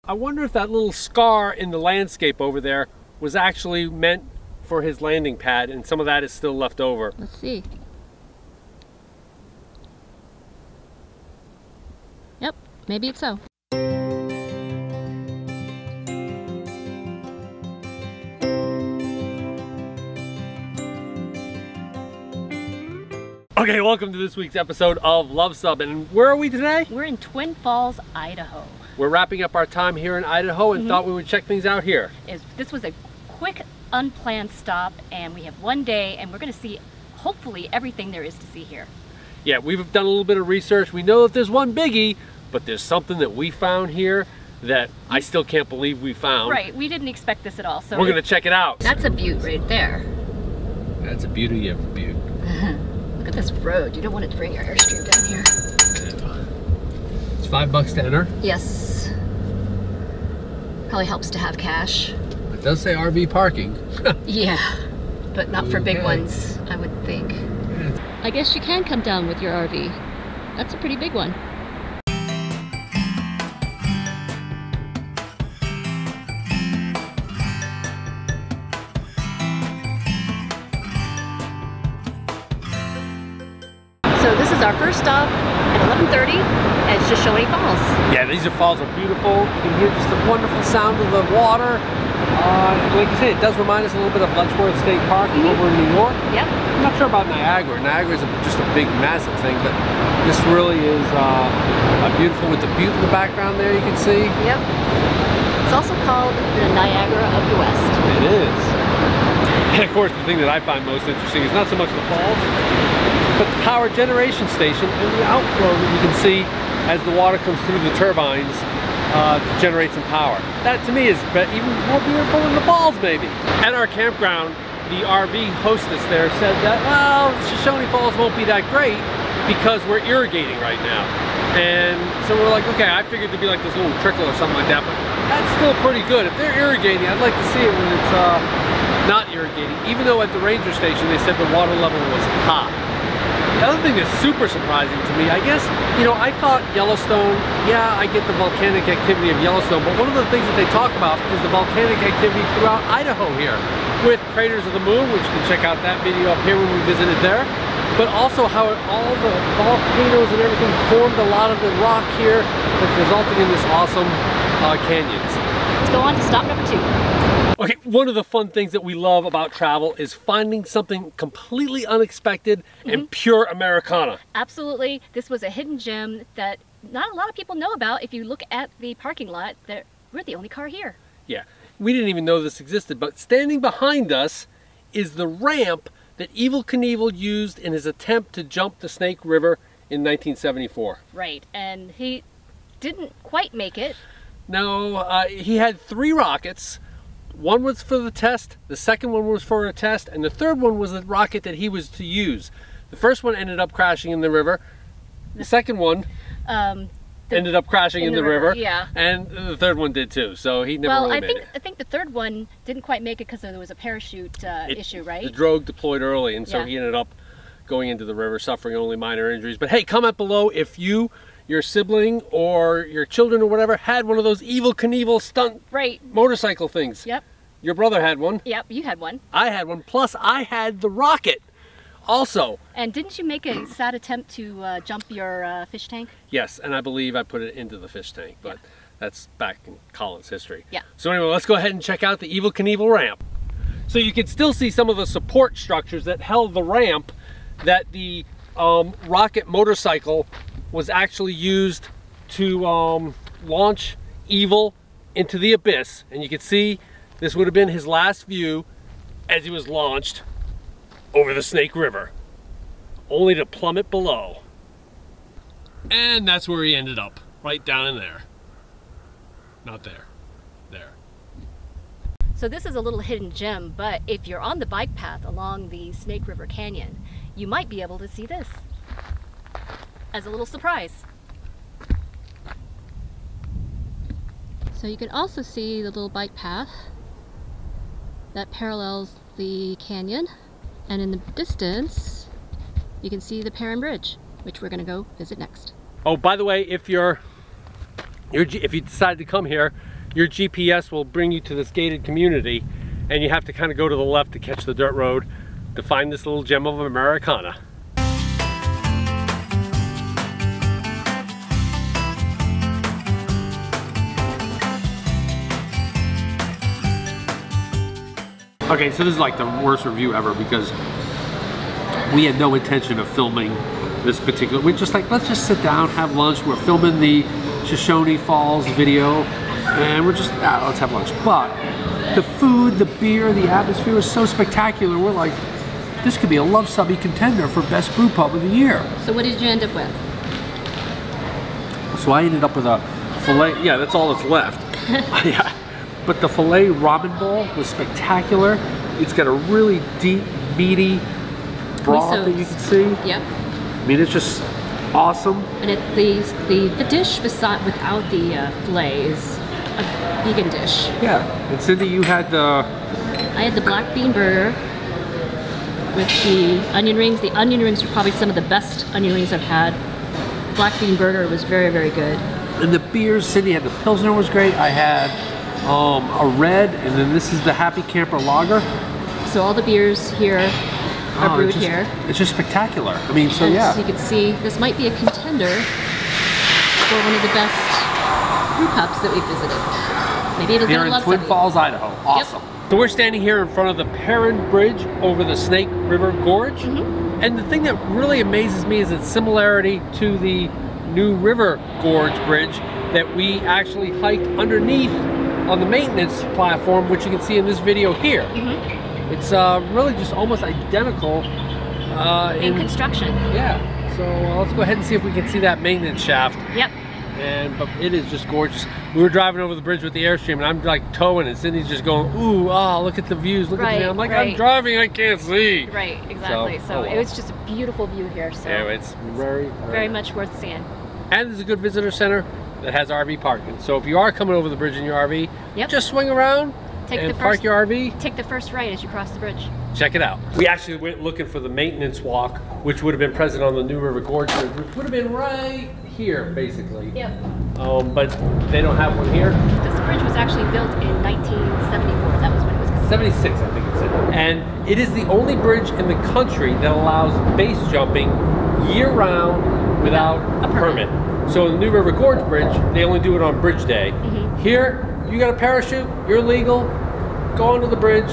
I wonder if that little scar in the landscape over there was actually meant for his landing pad, and some of that is still left over. Let's see. Yep, maybe it's so. Okay, welcome to this week's episode of Luv Subbin. And where are we today? We're in Twin Falls, Idaho. We're wrapping up our time here in Idaho and thought we would check things out here. This was a quick, unplanned stop, and we have one day, and we're going to see, hopefully, everything there is to see here. Yeah, we've done a little bit of research. We know that there's one biggie, but there's something that we found here that I still can't believe we found. Right, we didn't expect this at all. So we're going to check it out. That's a butte right there. That's a beauty of a butte. Look at this road. You don't want to bring your Airstream down here. It's $5 to enter. Yes. Probably helps to have cash. It does say RV parking. Yeah, but not for big ones, I would think. I guess you can come down with your RV. That's a pretty big one. So this is our first stop at 11:30 at Shoshone Falls. Yeah, these falls are beautiful. You can hear just the wonderful sound of the water. Like you say, it does remind us a little bit of Letchworth State Park over in New York. Yep. I'm not sure about Niagara. Niagara is just a big, massive thing, but this really is beautiful with the butte in the background there, you can see. Yep. It's also called the Niagara of the West. It is. And of course, the thing that I find most interesting is not so much the falls, but the power generation station and the outflow that you can see as the water comes through the turbines to generate some power. That to me is even more beautiful than the falls, maybe. At our campground, the RV hostess there said that, well, Shoshone Falls won't be that great because we're irrigating right now. And so we're like, okay, I figured there'd be like this little trickle or something like that, but that's still pretty good. If they're irrigating, I'd like to see it when it's not irrigating, even though at the ranger station they said the water level was high. The other thing that's super surprising to me, I guess, you know, I thought Yellowstone, yeah, I get the volcanic activity of Yellowstone, but one of the things that they talk about is the volcanic activity throughout Idaho here, with Craters of the Moon, which you can check out that video up here when we visited there, but also how all the volcanoes and everything formed a lot of the rock here that's resulting in this awesome canyons. Let's go on to stop number 2. Okay, one of the fun things that we love about travel is finding something completely unexpected and pure Americana. Absolutely. This was a hidden gem that not a lot of people know about. If you look at the parking lot, we're the only car here. Yeah, we didn't even know this existed, but standing behind us is the ramp that Evel Knievel used in his attempt to jump the Snake River in 1974. Right, and he didn't quite make it. No, he had 3 rockets. One was for the test, the second one was for a test, and the third one was the rocket that he was to use. The first one ended up crashing in the river. The second one ended up crashing in the river. Yeah. And the third one did too, so he never really made it. I think the third one didn't quite make it because there was a parachute issue, right? The drogue deployed early, and so he ended up going into the river, suffering only minor injuries. But hey, comment below if you, your sibling, or your children or whatever had one of those Evel Knievel stunt motorcycle things. Yep. Your brother had one. Yep, you had one. I had one, plus I had the rocket also. And didn't you make a sad attempt to jump your fish tank? Yes, and I believe I put it into the fish tank, but that's back in Colin's history. Yeah. So anyway, let's go ahead and check out the Evel Knievel ramp. So you can still see some of the support structures that held the ramp that the rocket motorcycle was actually used to launch Evel into the abyss. And you can see this would have been his last view as he was launched over the Snake River, only to plummet below. And that's where he ended up, right down in there. Not there, there. So this is a little hidden gem, but if you're on the bike path along the Snake River Canyon, you might be able to see this as a little surprise. So you can also see the little bike path that parallels the canyon, and in the distance you can see the Perrin Bridge, which we're going to go visit next. Oh, by the way, if you decide to come here, your GPS will bring you to this gated community, and you have to kind of go to the left to catch the dirt road to find this little gem of Americana. Okay, so this is like the worst review ever because we had no intention of filming this particular. We're just like, let's just sit down, have lunch. We're filming the Shoshone Falls video, and we're just, let's have lunch. But the food, the beer, the atmosphere was so spectacular. We're like, this could be a Luv Subbin contender for best brew pub of the year. So what did you end up with? So I ended up with a filet. Yeah, that's all that's left. Yeah. But the filet ramen bowl was spectacular. It's got a really deep, meaty broth that you can see. Yep. I mean, it's just awesome. And the dish beside, without the filet is a vegan dish. Yeah. And Cindy, you had the... I had the black bean burger with the onion rings. The onion rings were probably some of the best onion rings I've had. Black bean burger was very, very good. And the beers, Cindy had the Pilsner was great. I had a red, and then this is the Happy Camper Lager. So all the beers here are brewed here. It's just spectacular. I mean, so and yeah. As you can see, this might be a contender for one of the best brew pubs that we've visited. Maybe it'll here get a in Luv Twin Subbin. Falls, Idaho. Awesome. Yep. So we're standing here in front of the Perrin Bridge over the Snake River Gorge. Mm-hmm. And the thing that really amazes me is its similarity to the New River Gorge Bridge that we actually hiked underneath on the maintenance platform, which you can see in this video here. Mm-hmm. It's really just almost identical in construction. Yeah, so let's go ahead and see if we can see that maintenance shaft. Yep. But it is just gorgeous. We were driving over the bridge with the Airstream, and I'm like towing, and Cindy's just going, ooh, look at the views, look at me. I'm like, I'm driving, I can't see. Right, exactly. So it was just a beautiful view here. So yeah, it's very much worth seeing. And there's a good visitor center that has RV parking. So if you are coming over the bridge in your RV, yep, just swing around and park your RV. Take the first right as you cross the bridge. Check it out. We actually went looking for the maintenance walk, which would have been present on the New River Gorge Bridge, which would have been right here, basically. Yep. But they don't have one here. This bridge was actually built in 1974. That was when it was constructed. 76, I think it said. And it is the only bridge in the country that allows base jumping year-round without a permit. So in the New River Gorge Bridge, they only do it on bridge day. Mm-hmm. Here, you got a parachute, you're legal, go onto the bridge,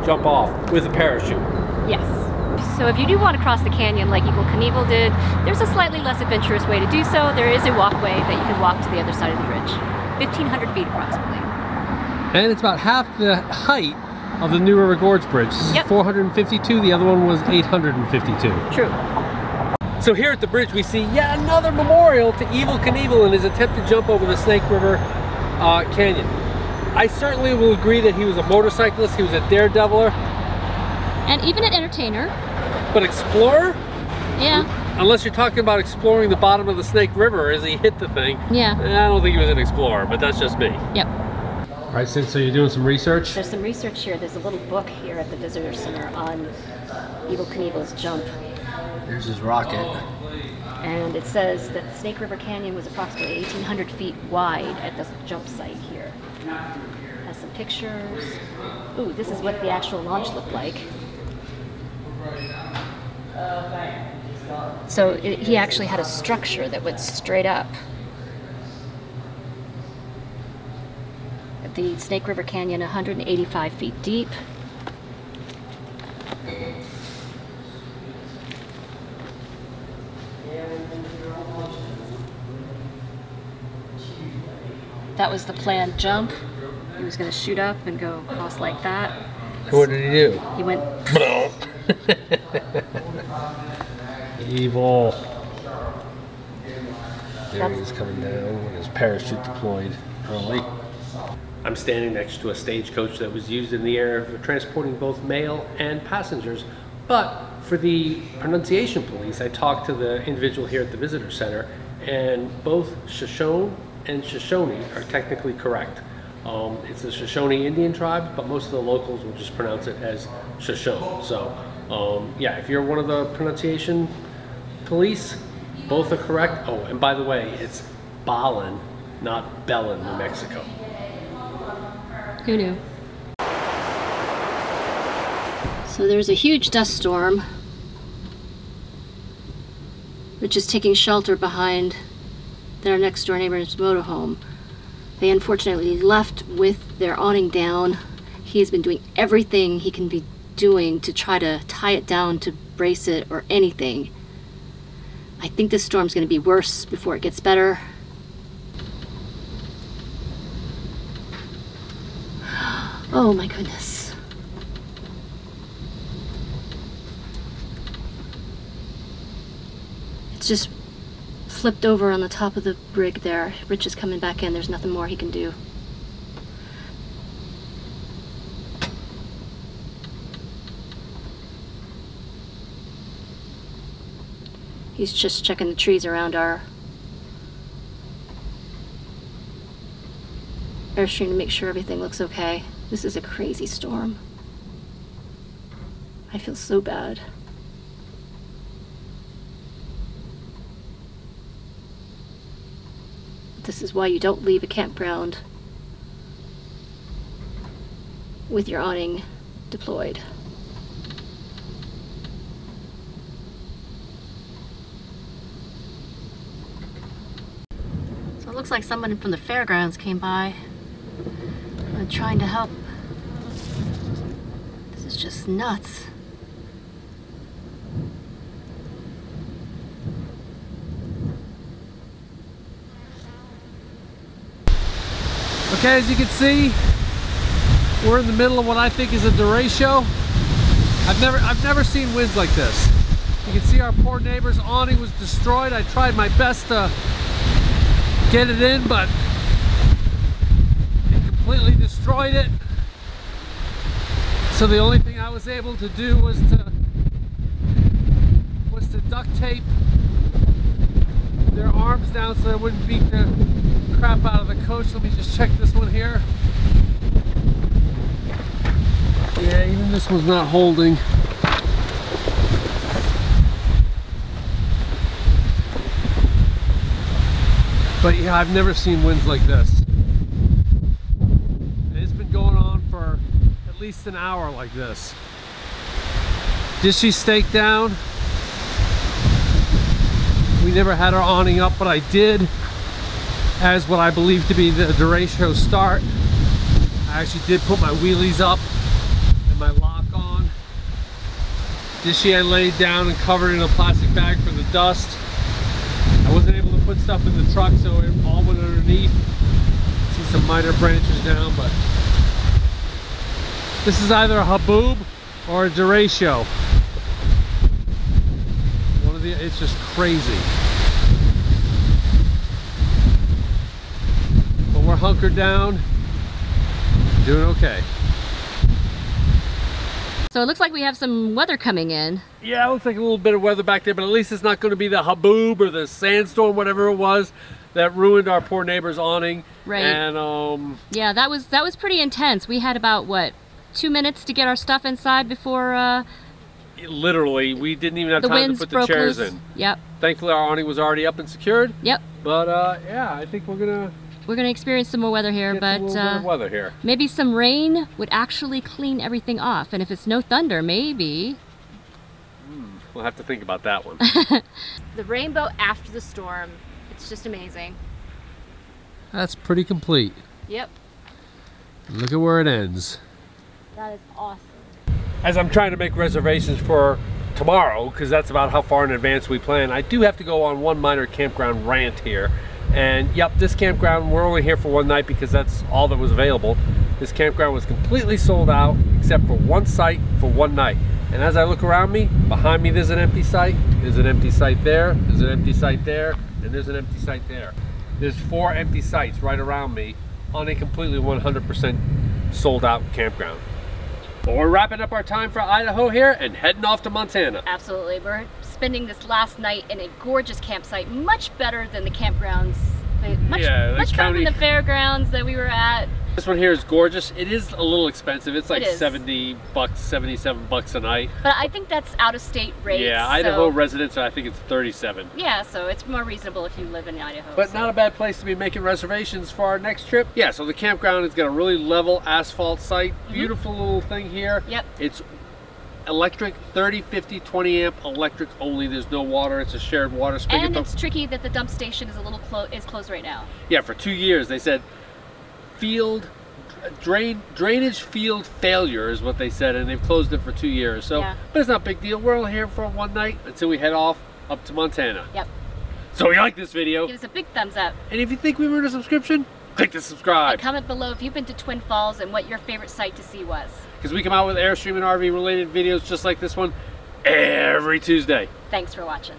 jump off with a parachute. Yes. So if you do want to cross the canyon like Evel Knievel did, there's a slightly less adventurous way to do so. There is a walkway that you can walk to the other side of the bridge. 1,500 feet approximately. And it's about half the height of the New River Gorge Bridge. This is 452, the other one was 852. True. So here at the bridge we see yet another memorial to Evel Knievel in his attempt to jump over the Snake River Canyon. I certainly will agree that he was a motorcyclist, he was a daredeviler. And even an entertainer. But explorer? Yeah. Unless you're talking about exploring the bottom of the Snake River as he hit the thing. Yeah. I don't think he was an explorer, but that's just me. Yep. All right, Sid, so you're doing some research? There's some research here. There's a little book here at the Visitor Center on Evel Knievel's jump. There's his rocket. And it says that the Snake River Canyon was approximately 1,800 feet wide at this jump site here. Has some pictures. Ooh, this is what the actual launch looked like. So he actually had a structure that went straight up. At the Snake River Canyon, 185 feet deep. That was the planned jump. He was going to shoot up and go across like that. What did he do? He went... Evil. There he is coming down with his parachute deployed early. I'm standing next to a stagecoach that was used in the area for transporting both mail and passengers. But for the pronunciation police, I talked to the individual here at the visitor center, and both Shoshone and Shoshone are technically correct. It's the Shoshone Indian tribe, but most of the locals will just pronounce it as Shoshone. So yeah, if you're one of the pronunciation police, both are correct. Oh, and by the way, it's Ballin, not Bellin, New Mexico. Who knew? So there's a huge dust storm. Rich is taking shelter behind their next door neighbor's motorhome. They unfortunately left with their awning down. He has been doing everything he can be doing to try to tie it down, to brace it or anything. I think this storm's going to be worse before it gets better. Oh my goodness. It's just flipped over on the top of the rig there. Rich is coming back in. There's nothing more he can do. He's just checking the trees around our airstream to make sure everything looks okay. This is a crazy storm. I feel so bad. This is why you don't leave a campground with your awning deployed. So it looks like someone from the fairgrounds came by trying to help. This is just nuts. Okay, as you can see, we're in the middle of what I think is a derecho. I've never seen winds like this. You can see our poor neighbor's awning was destroyed. I tried my best to get it in, but it completely destroyed it. So the only thing I was able to do was to duct tape their arms down so I wouldn't beat the crap out of the coach. Let me just check this one here. Yeah, even this one's not holding. But yeah, I've never seen winds like this. And it's been going on for at least an hour like this. Did she stake down? We never had our awning up, but I did, as what I believe to be the derecho start. I actually did put my wheelies up and my lock on. Dishy I laid down and covered in a plastic bag for the dust. I wasn't able to put stuff in the truck, so it all went underneath. See some minor branches down, but this is either a haboob or a derecho. One of the, it's just crazy. But we're hunkered down, doing okay. So it looks like we have some weather coming in. Yeah, it looks like a little bit of weather back there, but at least it's not going to be the haboob or the sandstorm, whatever it was, that ruined our poor neighbor's awning. Right. And yeah, that was pretty intense. We had about, what, 2 minutes to get our stuff inside before literally, we didn't even have time to put the chairs in. Yep. Thankfully, our awning was already up and secured. Yep. But yeah, I think we're gonna experience some more weather here, but a little bit of weather here. Maybe some rain would actually clean everything off, and if it's no thunder, maybe. We'll have to think about that one. The rainbow after the storm, it's just amazing. That's pretty complete. Yep. Look at where it ends. That is awesome. As I'm trying to make reservations for tomorrow, because that's about how far in advance we plan, I do have to go on one minor campground rant here. And yep, this campground, we're only here for one night because that's all that was available. This campground was completely sold out except for one site for one night. And as I look around me, behind me there's an empty site, there's an empty site there, there's an empty site there, and there's an empty site there. There's 4 empty sites right around me on a completely 100% sold out campground. But we're wrapping up our time for Idaho here and heading off to Montana. Absolutely. We're spending this last night in a gorgeous campsite, much better than the campgrounds, much better than the fairgrounds that we were at. This one here is gorgeous. It is a little expensive. It's like It is. $70, $77 a night. But I think that's out-of-state rates. Yeah, Idaho residents, I think it's 37. Yeah, so it's more reasonable if you live in Idaho. But not a bad place to be making reservations for our next trip. Yeah, so the campground has got a really level asphalt site. Beautiful little thing here. Yep. It's electric, 30, 50, 20 amp electric only. There's no water. It's a shared water spigot. And it's tricky that the dump station is a little closed right now. Yeah, for 2 years they said drainage field failure is what they said, and they've closed it for 2 years. So, Yeah. but it's not a big deal. We're only here for one night until we head off up to Montana. Yep. So if you like this video, Give us a big thumbs up. and if you think we earned a subscription, click the subscribe. And comment below if you've been to Twin Falls and what your favorite site to see was. Because we come out with Airstream and RV related videos just like this one every Tuesday. Thanks for watching.